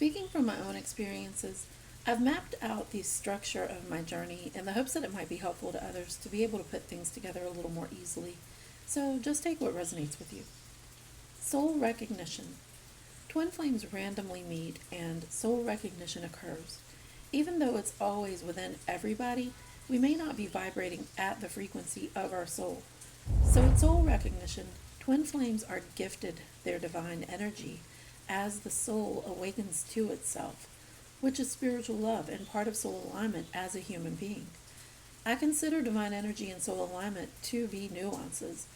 Speaking from my own experiences, I've mapped out the structure of my journey in the hopes that it might be helpful to others to be able to put things together a little more easily. So just take what resonates with you. Soul recognition. Twin flames randomly meet and soul recognition occurs. Even though it's always within everybody, we may not be vibrating at the frequency of our soul. So at soul recognition, twin flames are gifted their divine energy as the soul awakens to itself, which is spiritual love and part of soul alignment as a human being. I consider divine energy and soul alignment to be nuances.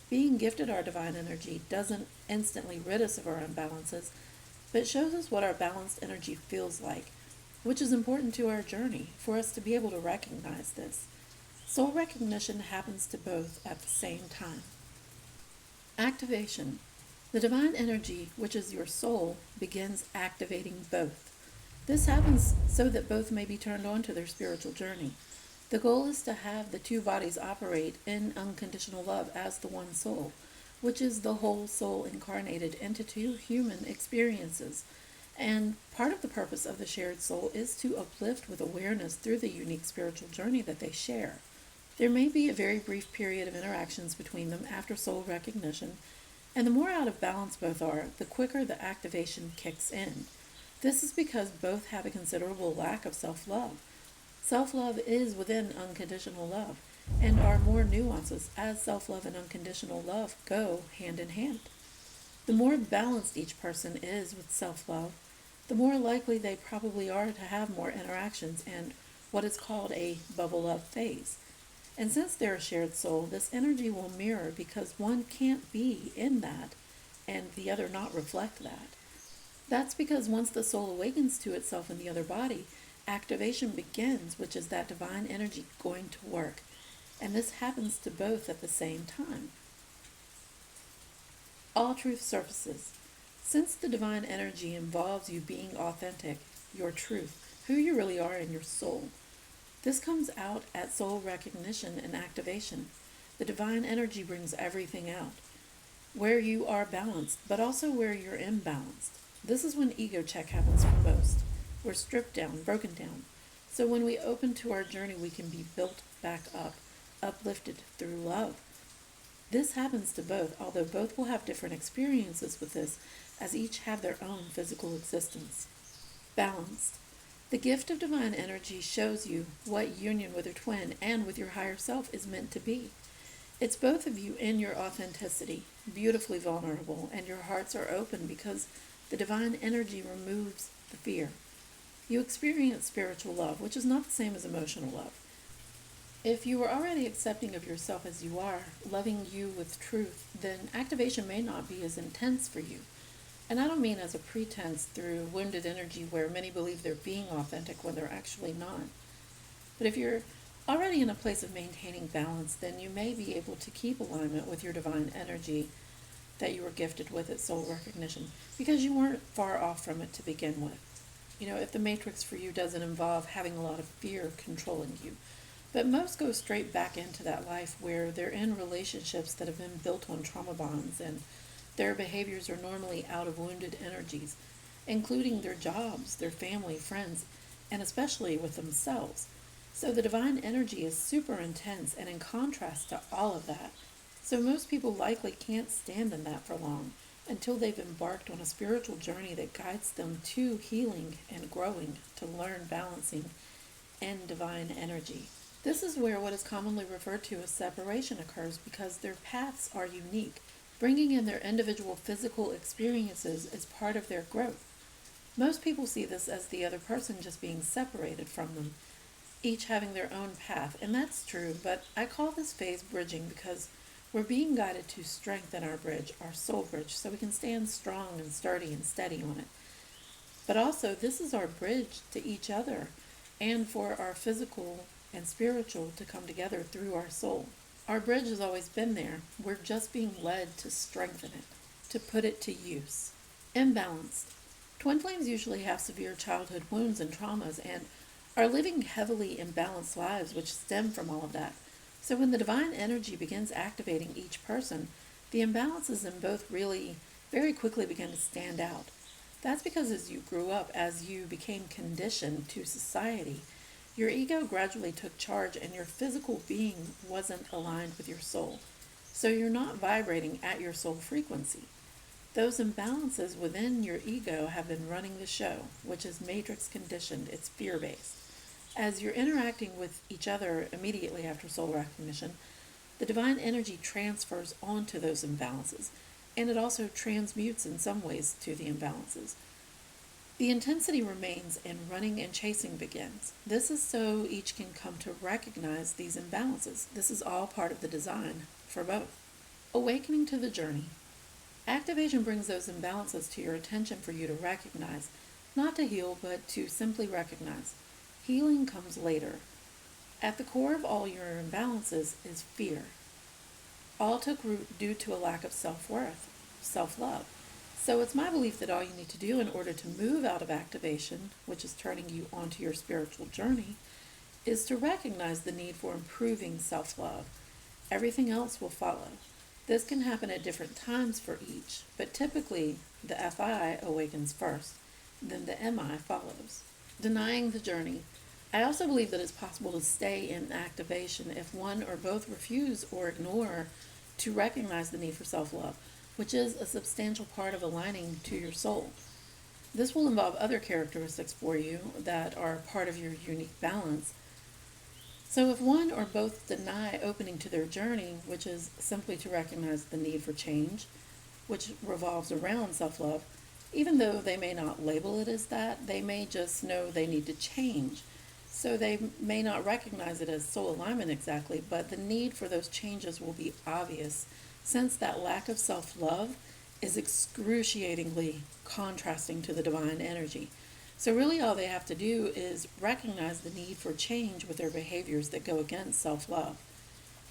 Being gifted our divine energy doesn't instantly rid us of our imbalances, but shows us what our balanced energy feels like, which is important to our journey for us to be able to recognize this. Soul recognition happens to both at the same time. Activation. The divine energy, which is your soul, begins activating both. This happens so that both may be turned on to their spiritual journey. The goal is to have the two bodies operate in unconditional love as the one soul, which is the whole soul incarnated into two human experiences. And part of the purpose of the shared soul is to uplift with awareness through the unique spiritual journey that they share. There may be a very brief period of interactions between them after soul recognition, and the more out of balance both are, the quicker the activation kicks in. This is because both have a considerable lack of self-love. Self-love is within unconditional love, and are more nuances as self-love and unconditional love go hand in hand. The more balanced each person is with self-love, the more likely they probably are to have more interactions and what is called a bubble up phase. And since they're a shared soul, this energy will mirror because one can't be in that and the other not reflect that. That's because once the soul awakens to itself in the other body, activation begins, which is that divine energy going to work. And this happens to both at the same time. All truth surfaces. Since the divine energy involves you being authentic, your truth, who you really are in your soul, this comes out at soul recognition and activation. The divine energy brings everything out. Where you are balanced, but also where you're imbalanced. This is when ego check happens for most. We're stripped down, broken down. So when we open to our journey, we can be built back up, uplifted through love. This happens to both, although both will have different experiences with this, as each have their own physical existence. Balanced. The gift of divine energy shows you what union with your twin and with your higher self is meant to be. It's both of you in your authenticity, beautifully vulnerable, and your hearts are open because the divine energy removes the fear. You experience spiritual love, which is not the same as emotional love. If you are already accepting of yourself as you are, loving you with truth, then activation may not be as intense for you. And I don't mean as a pretense through wounded energy where many believe they're being authentic when they're actually not. But if you're already in a place of maintaining balance, then you may be able to keep alignment with your divine energy that you were gifted with at soul recognition because you weren't far off from it to begin with. If the matrix for you doesn't involve having a lot of fear controlling you. But most go straight back into that life where they're in relationships that have been built on trauma bonds and their behaviors are normally out of wounded energies, including their jobs, their family, friends, and especially with themselves. So the divine energy is super intense and in contrast to all of that. So most people likely can't stand in that for long until they've embarked on a spiritual journey that guides them to healing and growing to learn balancing and divine energy. This is where what is commonly referred to as separation occurs because their paths are unique. Bringing in their individual physical experiences is part of their growth. Most people see this as the other person just being separated from them, each having their own path, and that's true, but I call this phase bridging because we're being guided to strengthen our bridge, our soul bridge, so we can stand strong and sturdy and steady on it. But also, this is our bridge to each other and for our physical and spiritual to come together through our soul. Our bridge has always been there. We're just being led to strengthen it, to put it to use. Imbalanced. Twin flames usually have severe childhood wounds and traumas and are living heavily imbalanced lives which stem from all of that. So when the divine energy begins activating each person, the imbalances in both really very quickly begin to stand out. That's because as you grew up, as you became conditioned to society, your ego gradually took charge and your physical being wasn't aligned with your soul. So you're not vibrating at your soul frequency. Those imbalances within your ego have been running the show, which is matrix conditioned, it's fear based. As you're interacting with each other immediately after soul recognition, the divine energy transfers onto those imbalances, and it also transmutes in some ways to the imbalances. The intensity remains and running and chasing begins. This is so each can come to recognize these imbalances. This is all part of the design for both. Awakening to the journey. Activation brings those imbalances to your attention for you to recognize, not to heal, but to simply recognize. Healing comes later. At the core of all your imbalances is fear. All took root due to a lack of self-worth, self-love. So it's my belief that all you need to do in order to move out of activation, which is turning you onto your spiritual journey, is to recognize the need for improving self-love. Everything else will follow. This can happen at different times for each, but typically the FI awakens first, then the MI follows. Denying the journey. I also believe that it's possible to stay in activation if one or both refuse or ignore to recognize the need for self-love, which is a substantial part of aligning to your soul. This will involve other characteristics for you that are part of your unique balance. So if one or both deny opening to their journey, which is simply to recognize the need for change, which revolves around self-love, even though they may not label it as that, they may just know they need to change. So they may not recognize it as soul alignment exactly, but the need for those changes will be obvious since that lack of self-love is excruciatingly contrasting to the divine energy. So really all they have to do is recognize the need for change with their behaviors that go against self-love.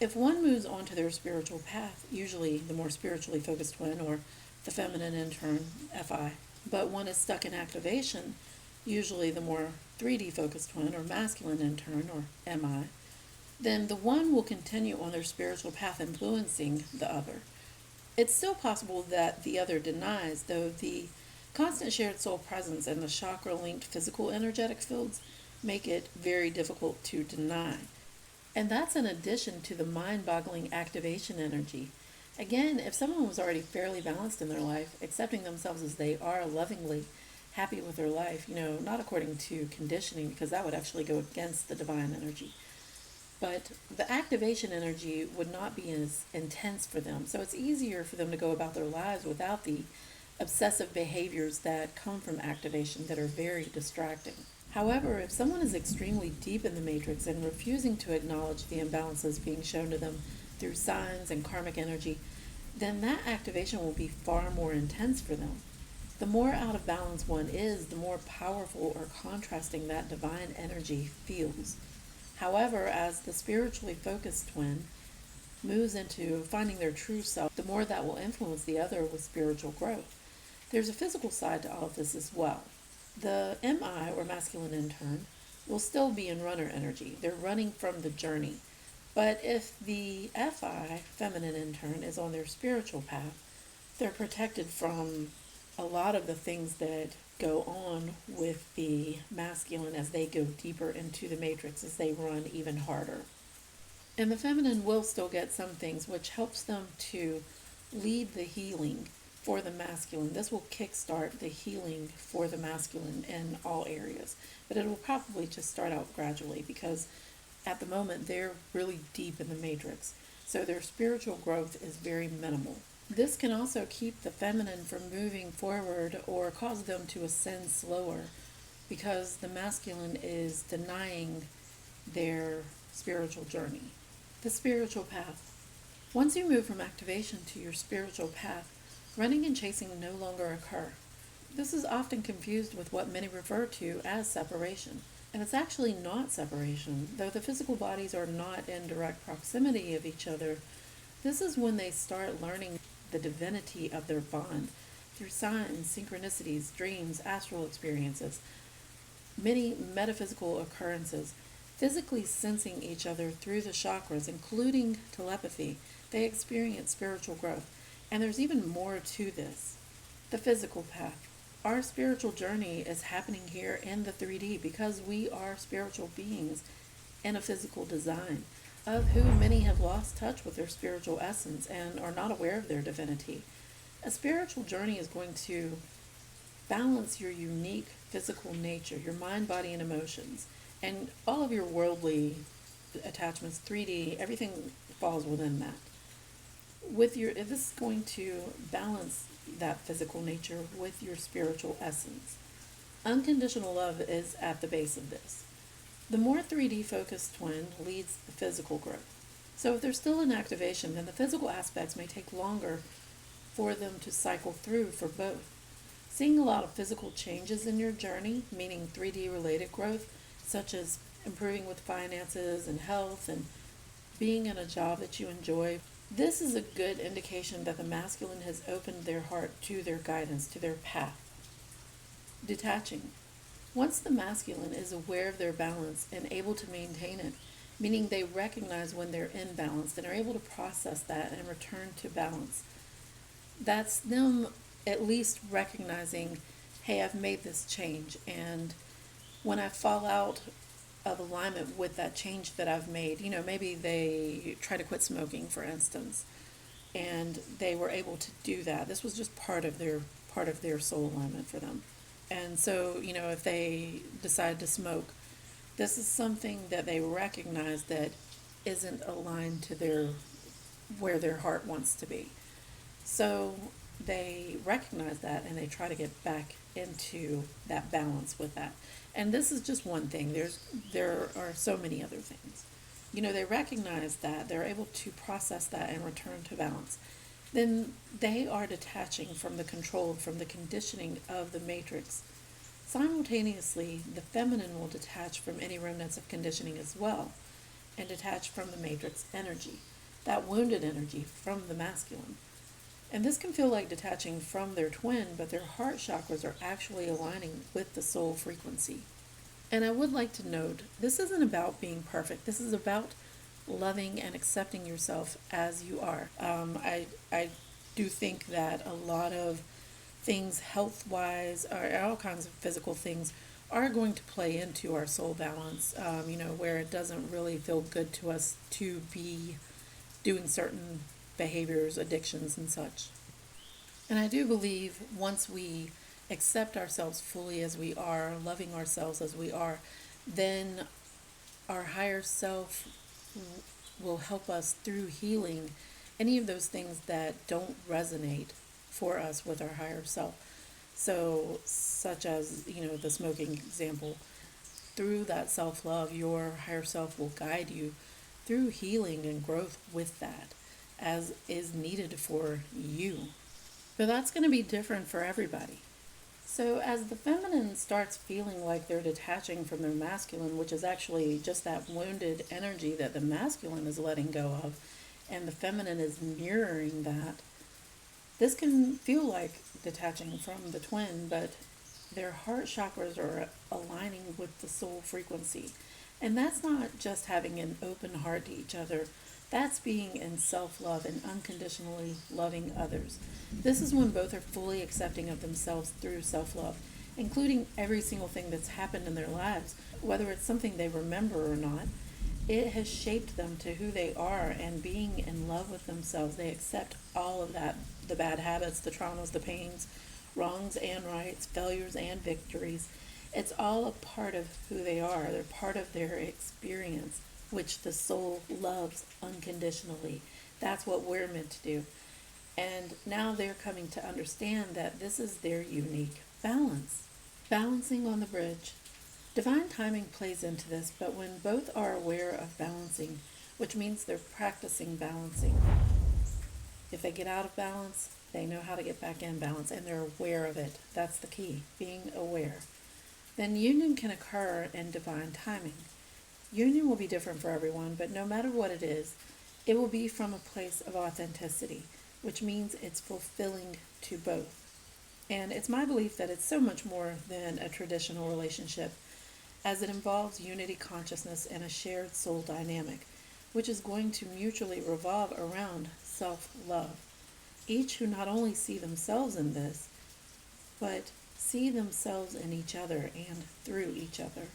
If one moves onto their spiritual path, usually the more spiritually focused twin or the feminine intern, FI, but one is stuck in activation, usually the more 3D focused twin or masculine intern or MI, then the one will continue on their spiritual path influencing the other. It's still possible that the other denies, though the constant shared soul presence and the chakra linked physical energetic fields make it very difficult to deny. And that's in addition to the mind boggling activation energy. Again, if someone was already fairly balanced in their life, accepting themselves as they are lovingly, happy with their life, not according to conditioning, because that would actually go against the divine energy. But the activation energy would not be as intense for them. So it's easier for them to go about their lives without the obsessive behaviors that come from activation that are very distracting. However, if someone is extremely deep in the matrix and refusing to acknowledge the imbalances being shown to them through signs and karmic energy, then that activation will be far more intense for them. The more out of balance one is, the more powerful or contrasting that divine energy feels. However, as the spiritually focused twin moves into finding their true self, the more that will influence the other with spiritual growth. There's a physical side to all of this as well. The MI, or masculine intern, will still be in runner energy. They're running from the journey. But if the FI, feminine intern, is on their spiritual path, they're protected from a lot of the things that go on with the masculine as they go deeper into the matrix, as they run even harder. And the feminine will still get some things, which helps them to lead the healing for the masculine. This will kickstart the healing for the masculine in all areas. But it will probably just start out gradually because at the moment they're really deep in the matrix. So their spiritual growth is very minimal. This can also keep the feminine from moving forward or cause them to ascend slower because the masculine is denying their spiritual journey. The spiritual path. Once you move from activation to your spiritual path, running and chasing no longer occur. This is often confused with what many refer to as separation. And it's actually not separation. Though the physical bodies are not in direct proximity of each other, this is when they start learning the divinity of their bond through signs, synchronicities, dreams, astral experiences, many metaphysical occurrences, physically sensing each other through the chakras, including telepathy. They experience spiritual growth. And there's even more to this. The physical path. our spiritual journey is happening here in the 3D because we are spiritual beings in a physical design, of who many have lost touch with their spiritual essence and are not aware of their divinity. A spiritual journey is going to balance your unique physical nature, your mind, body, and emotions, and all of your worldly attachments, 3D, everything falls within that. This is going to balance that physical nature with your spiritual essence. Unconditional love is at the base of this. The more 3D focused twin leads the physical growth. So if there's still an activation, then the physical aspects may take longer for them to cycle through for both. Seeing a lot of physical changes in your journey, meaning 3D related growth, such as improving with finances and health and being in a job that you enjoy, this is a good indication that the masculine has opened their heart to their guidance, to their path. Detaching. Once the masculine is aware of their balance and able to maintain it, meaning they recognize when they're imbalanced and are able to process that and return to balance, that's them at least recognizing, hey, I've made this change, and when I fall out of alignment with that change that I've made, maybe they try to quit smoking, for instance, and they were able to do that. This was just part of their soul alignment for them. And so, if they decide to smoke, this is something that they recognize that isn't aligned to where their heart wants to be. So they recognize that and they try to get back into that balance with that. And this is just one thing. There are so many other things. They recognize that, they're able to process that and return to balance. Then they are detaching from the control, from the conditioning of the matrix. Simultaneously, the feminine will detach from any remnants of conditioning as well, and detach from the matrix energy, that wounded energy from the masculine. And this can feel like detaching from their twin, but their heart chakras are actually aligning with the soul frequency. And I would like to note, this isn't about being perfect. This is about loving and accepting yourself as you are. I do think that a lot of things health-wise, or all kinds of physical things, are going to play into our soul balance, where it doesn't really feel good to us to be doing certain behaviors, addictions, and such. And I do believe once we accept ourselves fully as we are, loving ourselves as we are, then our higher self will help us through healing any of those things that don't resonate for us with our higher self. So, such as, the smoking example, through that self love, your higher self will guide you through healing and growth with that, as is needed for you. But that's going to be different for everybody. So, as the feminine starts feeling like they're detaching from their masculine, which is actually just that wounded energy that the masculine is letting go of, and the feminine is mirroring that, this can feel like detaching from the twin, but their heart chakras are aligning with the soul frequency. And that's not just having an open heart to each other, that's being in self love and unconditionally loving others. This is when both are fully accepting of themselves through self love, including every single thing that's happened in their lives, whether it's something they remember or not. It has shaped them to who they are, and being in love with themselves, they accept all of that, the bad habits, the traumas, the pains, wrongs and rights, failures and victories. It's all a part of who they are. They're part of their experience, which the soul loves unconditionally. That's what we're meant to do. And now they're coming to understand that this is their unique balance. Balancing on the bridge. Divine timing plays into this, but when both are aware of balancing, which means they're practicing balancing. If they get out of balance, they know how to get back in balance, and they're aware of it. That's the key, being aware. Then union can occur in divine timing. Union will be different for everyone, but no matter what it will be from a place of authenticity, which means it's fulfilling to both. And it's my belief that it's so much more than a traditional relationship, as it involves unity consciousness and a shared soul dynamic, which is going to mutually revolve around self-love. Each who not only see themselves in this, but see themselves in each other and through each other.